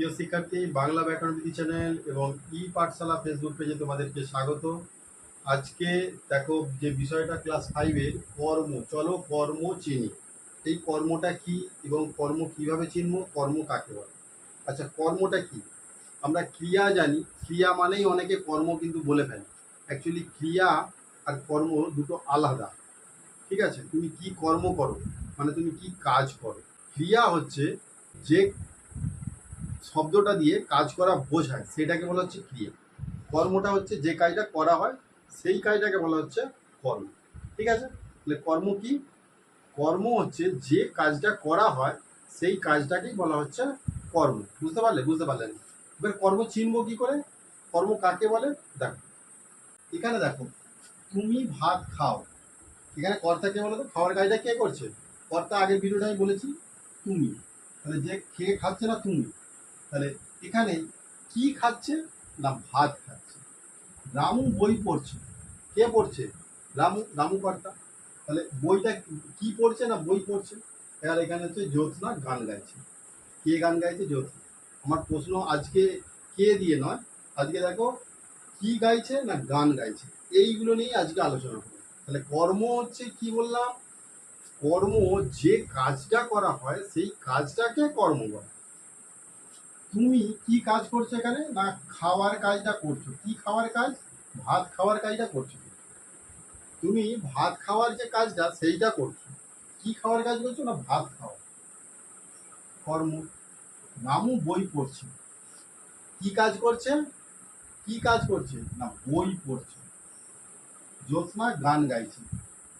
প্রিয় শিক্ষার্থী, বাংলা ব্যাকরণ বিধি চ্যানেল এবং ই পাঠশালা ফেসবুক পেজে তোমাদেরকে স্বাগত। আজকে দেখো যে বিষয়টা ক্লাস 5-এর কর্ম, চলো কর্ম চিনি। এই কর্মটা কি এবং কর্ম কিভাবে চিনব, কর্ম কাকে বলে। আচ্ছা, কর্মটা কি? আমরা ক্রিয়া জানি, ক্রিয়া মানেই অনেকে কর্ম কিন্তু বলে ফেলে। অ্যাকচুয়ালি ক্রিয়া আর কর্ম দুটো আলাদা। ঠিক আছে, তুমি কি কর্ম করো মানে তুমি কি কাজ করো। ক্রিয়া হচ্ছে যে শব্দটা দিয়ে কাজ করা বোঝায়, সেটাকে বলা হচ্ছে ক্রিয়া। কর্মটা হচ্ছে যে কাজটা করা হয়, সেই কাজটাকে বলা হচ্ছে কর্ম। ঠিক আছে, তাহলে কর্ম কি? কর্ম হচ্ছে যে কাজটা করা হয় সেই কাজটাকেই বলা হচ্ছে কর্ম। বুঝতে পারলে? বুঝতে পারলেন? এবার কর্ম চিনব কি করে, কর্ম কাকে বলে? দেখো, এখানে দেখো, তুমি ভাত খাও, এখানে কর্তা কে বলো তো? খাওয়ার কাজটা কে করছে? কর্তা আগের ভিডিওটা আমি বলেছি তুমি। তাহলে যে খেয়ে খাচ্ছে না তুমি, তাহলে এখানে কি খাচ্ছে না ভাত খাচ্ছে। রামু বই পড়ছে, কে পড়ছে? রামু, রামু কর্তা। তাহলে বইটা কি পড়ছে না বই পড়ছে। এবার এখানে হচ্ছে জ্যোৎস্না গান গাইছে, কে গান গাইছে? জ্যোৎস্না। আমার প্রশ্ন আজকে কে দিয়ে নয়, আজকে দেখো কি গাইছে না গান গাইছে, এইগুলো নিয়ে আজকে আলোচনা করবো। তাহলে কর্ম হচ্ছে কি বললাম? কর্ম যে কাজটা করা হয় সেই কাজটাকে কর্ম বলে। তুমি কি কাজ করছো এখানে না খাওয়ার কাজটা করছো। কি খাওয়ার কাজ? ভাত খাওয়ার কাজটা করছো। তুমি ভাত খাওয়ার যে কাজটা সেইটা করছো। কি খাওয়ার কাজ করছো না ভাত খাওয়া, কর্ম। রামু বই পড়ছে, কি কাজ করছে? কি কাজ করছে না বই পড়ছে। জ্যোৎস্না গান গাইছে,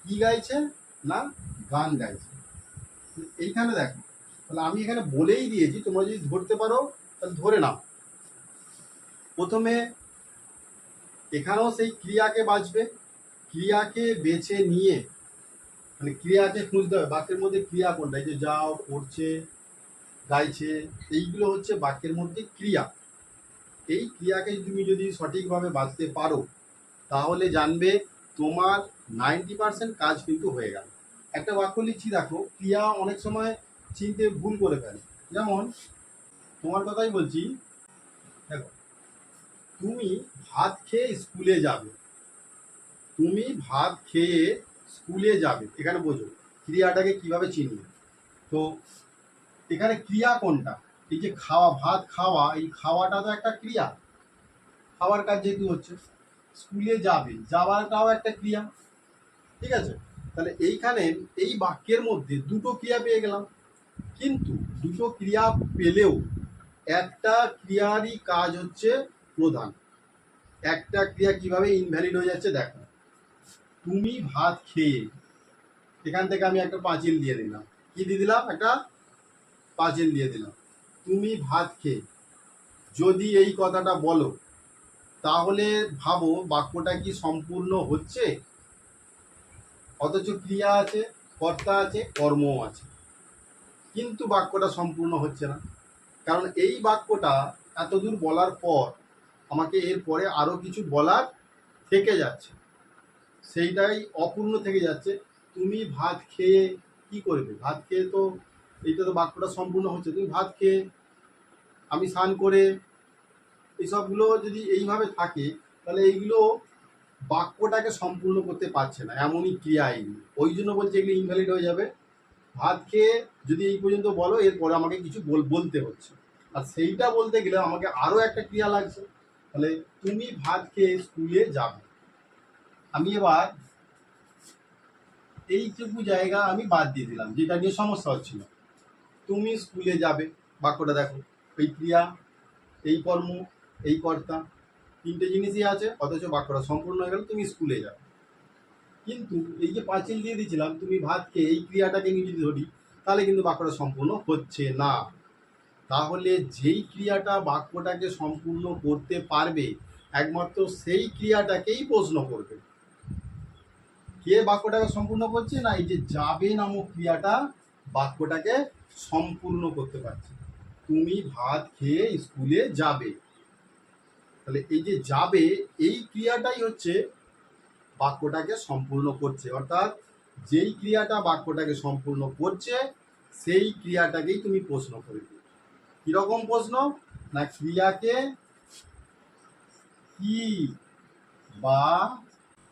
কি গাইছে না গান গাইছে। এইখানে দেখো, তাহলে আমি এখানে বলেই দিয়েছি, তোমরা যদি ধরতে পারো তাহলে ধরে নাও। প্রথমে এখানেও সেই ক্রিয়াকে বাঁচবে, ক্রিয়াকে বেছে নিয়ে মানে ক্রিয়াকে খুঁজতে হবে বাক্যের মধ্যে ক্রিয়া কোনটা। এই যে যাও, পড়ছে, গাইছে, এইগুলো হচ্ছে বাক্যের মধ্যে ক্রিয়া। এই ক্রিয়াকে তুমি যদি সঠিকভাবে বাঁচতে পারো তাহলে জানবে তোমার 90% কাজ কিন্তু হয়ে গেল। একটা বাক্য লিখছি দেখো, ক্রিয়া অনেক সময় চিনতে ভুল করে ফেলে। যেমন তোমার কথাই বলছি, দেখো, তুমি ভাত খেয়ে স্কুলে যাবে। তুমি ভাত খেয়ে স্কুলে যাবে, এখানে বোঝো ক্রিয়াটাকে কিভাবে চিনবে। তো এখানে ক্রিয়া কোনটা? এই যে খাওয়া, ভাত খাওয়া, এই খাওয়াটা তো একটা ক্রিয়া, খাওয়ার কাজ যেহেতু হচ্ছে। স্কুলে যাবে, যাওয়াটাও একটা ক্রিয়া। ঠিক আছে, তাহলে এইখানে এই বাক্যের মধ্যে দুটো ক্রিয়া পেয়ে গেলাম। কিন্তু দুটো ক্রিয়া পেলেও একটা ক্রিয়ারই কাজ হচ্ছে প্রধান। একটা ক্রিয়া কিভাবে ইনভ্যালিড হয়ে যাচ্ছে দেখো, তুমি ভাত খেয়ে, এখান থেকে আমি একটা পাঁচিল দিয়ে দিলাম। কি দিয়ে দিলাম? একটা পাঁচিল দিয়ে দিলাম। তুমি ভাত খেয়ে যদি এই কথাটা বলো তাহলে ভাবো বাক্যটা কি সম্পূর্ণ হচ্ছে? অথচ ক্রিয়া আছে, কর্তা আছে, কর্মও আছে, কিন্তু বাক্যটা সম্পূর্ণ হচ্ছে না। কারণ এই বাক্যটা এতদূর বলার পর আমাকে এরপরে আরও কিছু বলার থেকে যাচ্ছে, সেইটাই অপূর্ণ থেকে যাচ্ছে। তুমি ভাত খেয়ে কি করবে? ভাত খেয়ে তো এইটা তো বাক্যটা সম্পূর্ণ হচ্ছে। তুমি ভাত খেয়ে, আমি স্নান করে, এইসবগুলো যদি এইভাবে থাকে তাহলে এইগুলো বাক্যটাকে সম্পূর্ণ করতে পারছে না, এমনই ক্রিয়া এইগুলো। ওই জন্য বলছে এগুলো ইনভ্যালিড হয়ে যাবে। ভাত খেয়ে যদি এই পর্যন্ত বলো, এরপরে আমাকে কিছু বলতে হচ্ছে, আর সেইটা বলতে গেলে আমাকে আরও একটা ক্রিয়া লাগছে। তাহলে তুমি ভাত খেয়ে স্কুলে যাবে, আমি এবার এইটুকু জায়গা আমি বাদ দিয়ে দিলাম যেটা নিয়ে সমস্যা হচ্ছিল। তুমি স্কুলে যাবে, বাক্যটা দেখো, এই ক্রিয়া, এই কর্ম, এই কর্তা, তিনটে জিনিসই আছে, অথচ বাক্যটা সম্পূর্ণ হয়ে গেল তুমি স্কুলে যাবে। কিন্তু এই যে পাঁচিল দিয়ে দিয়েছিলাম তুমি ভাত খেয়ে, এই ক্রিয়াটাকে নিয়ে যদি ধরি তাহলে কিন্তু বাক্যটা সম্পূর্ণ হচ্ছে না। তাহলে যেই ক্রিয়াটা বাক্যটাকে সম্পূর্ণ করতে পারবে একমাত্র সেই ক্রিয়াটাকেই প্রশ্ন করবে। কে বাক্যটাকে সম্পূর্ণ করছে? না এই যে যাবে নামক ক্রিয়াটা বাক্যটাকে সম্পূর্ণ করতে পারছে। তুমি ভাত খেয়ে স্কুলে যাবে, তাহলে এই যে যাবে এই ক্রিয়াটাই হচ্ছে বাক্যটাকে সম্পূর্ণ করছে। অর্থাৎ যেই ক্রিয়াটা বাক্যটাকে সম্পূর্ণ করছে সেই ক্রিয়াটাকেই তুমি প্রশ্ন করবে। কিরকম প্রশ্ন? না ক্রিয়াকে কি বা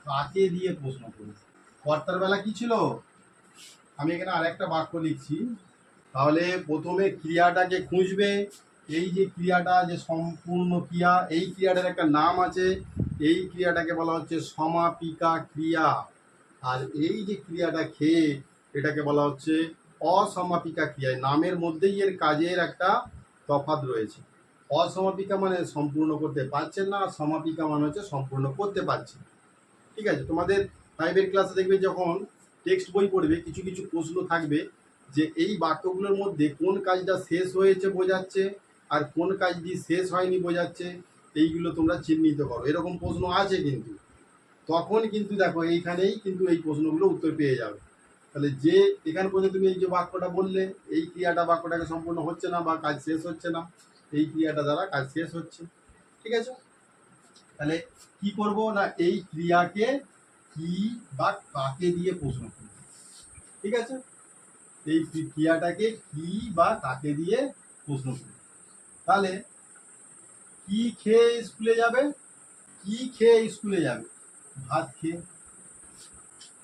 কাকে দিয়ে প্রশ্ন করব। কর্তার বেলা কি ছিল? আমি এখানে আরেকটা বাক্য লিখছি। তাহলে প্রথমে ক্রিয়াটাকে খুঁজবে। এই যে ক্রিয়াটা যে সম্পূর্ণ ক্রিয়া, এই ক্রিয়াটার একটা নাম আছে। এই ক্রিয়াটাকে বলা হচ্ছে সমাপিকা ক্রিয়া। আর এই যে ক্রিয়াটা খেয়ে, এটাকে বলা হচ্ছে অসমাপিকা ক্রিয়া। নামের মধ্যেই এর কাজের একটা তফাৎ রয়েছে। অসমাপিকা মানে সম্পূর্ণ করতে পারছেন না, আর সমাপিকা মানে হচ্ছে সম্পূর্ণ করতে পারছেন। ঠিক আছে, তোমাদের ফাইভের ক্লাসে দেখবে যখন টেক্সট বই পড়বে, কিছু কিছু প্রশ্ন থাকবে যে এই বাক্যগুলোর মধ্যে কোন কাজটা শেষ হয়েছে বোঝাচ্ছে আর কোন কাজটি শেষ হয়নি বোঝাচ্ছে, এইগুলো তোমরা চিহ্নিত করো। এরকম প্রশ্ন আছে কিন্তু, তখন কিন্তু দেখো এইখানেই কিন্তু এই প্রশ্নগুলো উত্তর পেয়ে যাবে। তাহলে যে এখানে পর্যন্ত তুমি এই যে বাক্যটা বললে, এই ক্রিয়াটা বাক্যটাকে সম্পূর্ণ হচ্ছে না বা কাজ শেষ হচ্ছে না, এই ক্রিয়াটা দ্বারা কাজ শেষ হচ্ছে। ঠিক আছে, তাহলে কি করব না এই ক্রিয়াকে কি বা কাকে দিয়ে প্রশ্ন করব। ঠিক আছে, এই ক্রিয়াটাকে কি বা কাকে দিয়ে প্রশ্ন করব। তাহলে কি খেয়ে স্কুলে যাবে? কি খেয়ে স্কুলে যাবে? ভাত খেয়ে।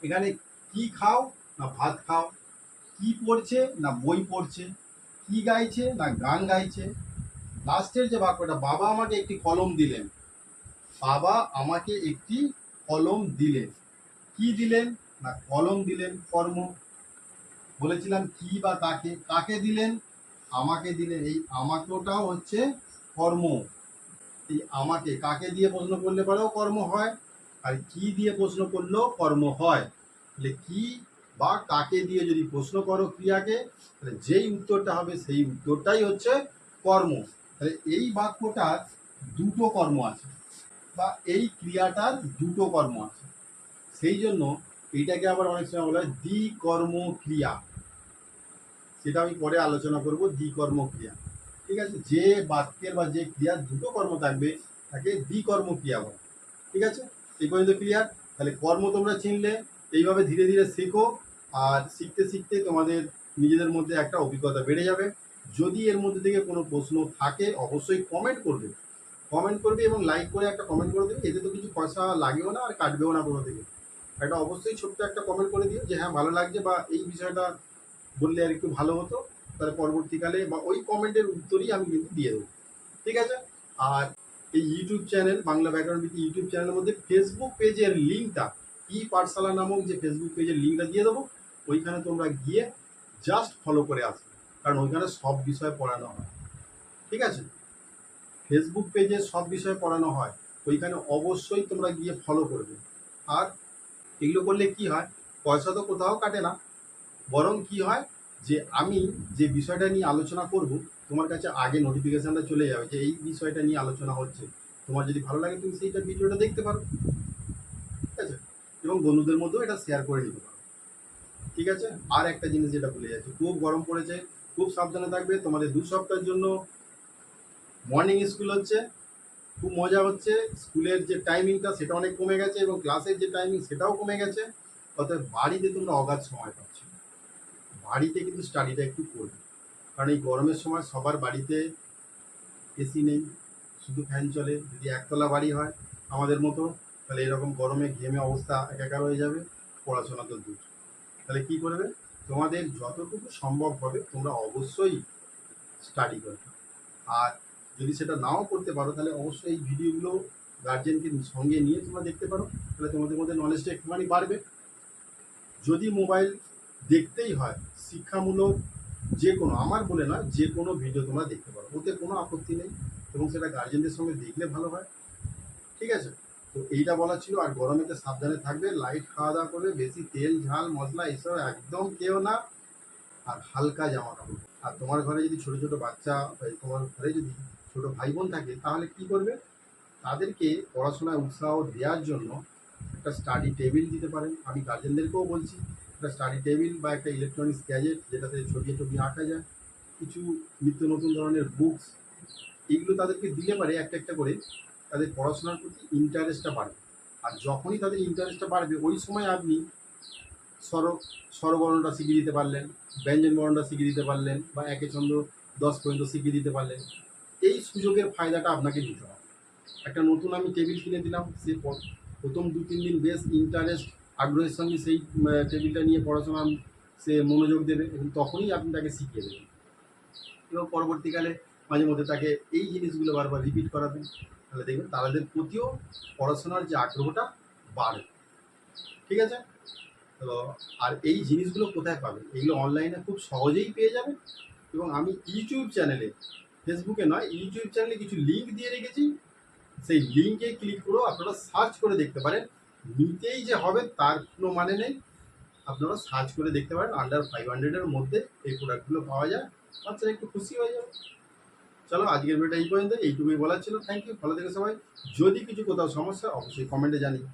এখানে কি খাও? না ভাত খাও। কি পড়ছে? না বই পড়ছে। কি গাইছে? না গান গাইছে। লাস্টের যে বাক্যটা, বাবা আমাকে একটি কলম দিলেন। বাবা আমাকে একটি কলম দিলেন। কি দিলেন? না কলম দিলেন, কর্ম। বলেছিলাম কি বা কাকে, কাকে দিলেন? আমাকে দিলেন। এই আমাকেটাও হচ্ছে কর্ম। এই আমাকে কাকে দিয়ে প্রশ্ন করলে পরেও কর্ম হয়, আর কি দিয়ে প্রশ্ন করলেও কর্ম হয়। তাহলে কি বা কাকে দিয়ে যদি প্রশ্ন করো ক্রিয়াকে, তাহলে যেই উত্তরটা হবে সেই উত্তরটাই হচ্ছে কর্ম। তাহলে এই বাক্যটার দুটো কর্ম আছে বা এই ক্রিয়াটার দুটো কর্ম আছে। সেই জন্য এইটাকে আবার অনেক সময় বলা হয় দ্বিকর্ম ক্রিয়া। সেটা আমি পরে আলোচনা করব, দ্বিকর্ম ক্রিয়া। ঠিক আছে, যে বাক্যের বা যে ক্রিয়ার দুটো কর্ম থাকবে তাকে দ্বিকর্ম ক্রিয়া বলে। ঠিক আছে, এই পর্যন্ত ক্লিয়ার? তাহলে কর্ম তোমরা চিনলে, এইভাবে ধীরে ধীরে শেখো। আর শিখতে শিখতে তোমাদের নিজেদের মধ্যে একটা অভিজ্ঞতা বেড়ে যাবে। যদি এর মধ্যে থেকে কোনো প্রশ্ন থাকে অবশ্যই কমেন্ট করবে। কমেন্ট করবে এবং লাইক করে একটা কমেন্ট করে দেবে। এতে তো কিছু পয়সা লাগেও না আর কাটবেও না কোনো থেকে। একটা অবশ্যই ছোট্ট একটা কমেন্ট করে দিও যে হ্যাঁ ভালো লাগছে বা এই বিষয়টা বললে আর একটু ভালো হতো। তাহলে পরবর্তীকালে বা ওই কমেন্টের উত্তরই আমি কিন্তু দিয়ে দেবো। ঠিক আছে, আর এই ইউটিউব চ্যানেল বাংলা ব্যাকরণ বিথ ইউটিউব চ্যানেলের মধ্যে ফেসবুক পেজের লিঙ্কটা, ই পাঠশালা নামক যে ফেসবুক পেজের লিঙ্কটা দিয়ে দেবো। ওইখানে তোমরা গিয়ে জাস্ট ফলো করে আসবে, কারণ ওইখানে সব বিষয় পড়ানো হয়। ঠিক আছে, ফেসবুক পেজে সব বিষয় পড়ানো হয়, ওইখানে অবশ্যই তোমরা গিয়ে ফলো করবে। আর এগুলো করলে কি হয়, পয়সা তো কোথাও কাটে না, বরং কি হয় যে আমি যে বিষয়টা নিয়ে আলোচনা করব তোমার কাছে আগে নোটিফিকেশানটা চলে যাবে যে এই বিষয়টা নিয়ে আলোচনা হচ্ছে। তোমার যদি ভালো লাগে তুমি সেইটা ভিডিওটা দেখতে পারো। ঠিক আছে, এবং বন্ধুদের মধ্যেও এটা শেয়ার করে নিতে পারো। ঠিক আছে, আর একটা জিনিস যেটা ভুলে যাচ্ছি, খুব গরম পড়েছে, খুব সাবধানে থাকবে। তোমাদের 2 সপ্তাহের জন্য মর্নিং স্কুল হচ্ছে, খুব মজা হচ্ছে। স্কুলের যে টাইমিংটা সেটা অনেক কমে গেছে এবং ক্লাসের যে টাইমিং সেটাও কমে গেছে। অর্থাৎ বাড়িতে তোমরা অগাধ সময় পাচ্ছ। বাড়িতে কিন্তু স্টাডিটা একটু করবে, কারণ এই গরমের সময় সবার বাড়িতে এসি নেই, শুধু ফ্যান চলে। যদি একতলা বাড়ি হয় আমাদের মতো, তাহলে এরকম গরমে ঘেমে অবস্থা একাকার হয়ে যাবে, পড়াশোনা তো দূর। তাহলে কি করবে, তোমাদের যতটুকু সম্ভব হবে তোমরা অবশ্যই স্টাডি করবে। আর যদি সেটা নাও করতে পারো তাহলে অবশ্যই এই ভিডিওগুলো গার্জেনকে সঙ্গে নিয়ে তোমরা দেখতে পারো, তাহলে তোমাদের মধ্যে নলেজটা একটুখানি বাড়বে। যদি মোবাইল দেখতেই হয়, শিক্ষামূলক যে কোনো, আমার বলে নয়, যে কোনো ভিডিও তোমরা দেখতে পারো, ওতে কোনো আপত্তি নেই, এবং সেটা গার্জেনদের সঙ্গে দেখলে ভালো হয়। ঠিক আছে, তো এইটা বলা ছিল। আর গরমেতে সাবধানে থাকবে, লাইট খাওয়া দাওয়া করবে, বেশি তেল ঝাল মশলা এসব একদম খেও না, আর হালকা জামা কাপড়। আর তোমার ঘরে যদি ছোটো ছোটো বাচ্চা, তোমার ঘরে যদি ছোটো ভাই বোন থাকে তাহলে কি করবে, তাদেরকে পড়াশোনায় উৎসাহ দেওয়ার জন্য একটা স্টাডি টেবিল দিতে পারেন। আমি গার্জেনদেরকেও বলছি, একটা স্টাডি টেবিল বা একটা ইলেকট্রনিক্স গ্যাজেট যেটাতে ছবি টবি আঁকা যায়, কিছু নিত্য নতুন ধরনের বুকস, এইগুলো তাদেরকে দিলে পারে একটা একটা করে তাদের পড়াশোনার প্রতি ইন্টারেস্টটা বাড়বে। আর যখনই তাদের ইন্টারেস্টটা বাড়বে ওই সময় আপনি স্বর স্বরবর্ণটা শিখিয়ে দিতে পারলেন, ব্যঞ্জন বর্ণটা শিখিয়ে দিতে পারলেন, বা একে ছন্দ 10 পর্যন্ত শিখিয়ে দিতে পারলেন। এই সুযোগের ফায়দাটা আপনাকে নিতে হবে। একটা নতুন আমি টেবিল কিনে দিলাম, সে প্রথম 2-3 দিন বেশ ইন্টারেস্ট আগ্রহের সঙ্গে সেই টেবিলটা নিয়ে পড়াশোনা সে মনোযোগ দেবে এবং তখনই আপনি তাকে শিখিয়ে দেবেন এবং পরবর্তীকালে মাঝে মধ্যে তাকে এই জিনিসগুলো বারবার রিপিট করাবেন। তাহলে দেখবেন তাদের প্রতিও পড়াশোনার যে আগ্রহটা বাড়বে। ঠিক আছে? তো আর এই জিনিসগুলো কোথায় পাবেন? এগুলো অনলাইনে খুব সহজেই পেয়ে যাবেন এবং আমি ইউটিউব চ্যানেলে, ফেসবুকে নয়, ইউটিউব চ্যানেলে কিছু লিঙ্ক দিয়ে রেখেছি। সেই লিঙ্কে ক্লিক করেও আপনারা সার্চ করে দেখতে পারেন। নিতেই যে হবে তার কোনো মানে নেই। আপনারা সার্চ করে দেখতে পারেন, আন্ডার 500-এর মধ্যে এই প্রোডাক্টগুলো পাওয়া যায়। বাচ্চারা একটু খুশি হয়ে যাবে। চলো আজকের ভিডিওটা এই পর্যন্ত, এইটুকুই বলার ছিল। থ্যাংক ইউ, ভালো থেকে সবাই। যদি কিছু কোথাও সমস্যা অবশ্যই কমেন্টে জানিয়ে